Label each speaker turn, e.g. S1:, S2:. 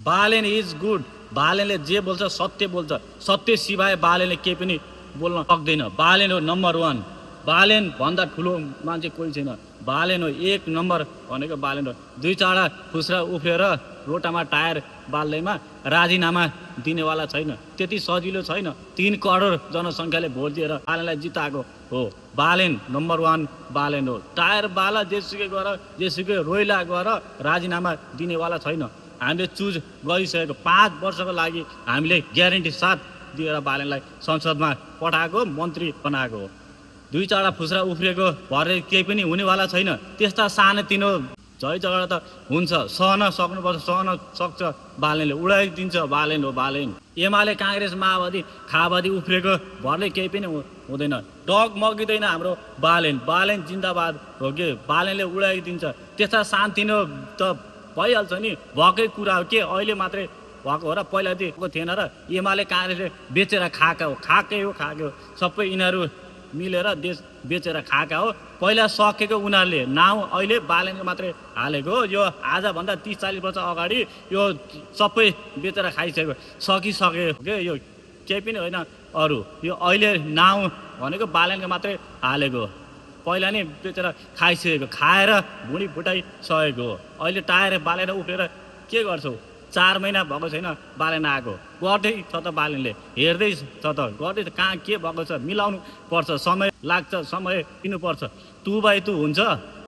S1: Balen is good. बालेनले जे बोल्छ सत्य बोल्छ, सत्य सिवाय बालेनले केही पनि बोल्न सक्दैन। बालेन हो नम्बर 1। बालेन भन्दा ठुलो मान्छे कोही छैन। बालेन हो 1 नम्बर भनेको बालेन हो। 2 चाडा खुस्रा उफ्रेर रोटामा टायर बाल्दैमा राजीनामा दिनेवाला छैन। त्यति सजिलो छैन। 3 करोड जनसङ्ख्याले भोट दिएर बालेनलाई जिताएको हो। बालेन नम्बर 1 बालेन हो। टायर बाला जेसुकै गर, जेसुकै रोइला गर, राजीनामा दिनेवाला छैन। हामीले चुज गरिसकेको 5 वर्षको लागि हामीले ग्यारेन्टी साथ दिएर बालेनलाई संसदमा पठाएको, मन्त्री बनाएको हो। 2 चाडा फुस्रा उफ्रिएको भरे केही पनि हुनेवाला छैन। त्यस्ता सानोतिनो झै झगडा त हुन्छ, सहन सक्नुपर्छ, सहन सक्छ। बालेनले उडाइदिन्छ। बालेन हो बालेन। एमाले काङ्ग्रेस माओवादी खावादी उफ्रिएको भरले केही पनि हुँदैन। डग मगिँदैन हाम्रो बालेन। बालेन जिन्दाबाद हो कि। बालेनले उडाइदिन्छ। त्यस्ता सानोतिनो त भइहाल्छ नि, भएकै कुरा हो के। अहिले मात्रै भएको हो र पहिलादेखिको थिएन र? एमाले काङ्ग्रेसले बेचेर खाएका हो। खाएकै हो। सबै यिनीहरू मिलेर देश बेचेर खाएका हो। पहिला सकेको उनीहरूले नाउँ अहिले बालेनको मात्रै हालेको हो। यो आजभन्दा 30-40 वर्ष अगाडि यो सबै बेचेर खाइसक्यो, सकिसक्यो के। यो केही पनि होइन अरू। यो अहिले नाउँ भनेको बालेनको मात्रै हालेको हो। पहिला नै बेचेर खाइसकेको, खाएर भुँडी फुटाइसकेको हो। अहिले टायर बालेर उफ्रेर के गर्छौ? 4 महिना भएको छैन बालेन आएको। गर्दै छ त बालेनले, हेर्दै छ त, गर्दै कहाँ के भएको छ मिलाउनु पर्छ। समय लाग्छ, समय दिनुपर्छ। 2x2 हुन्छ।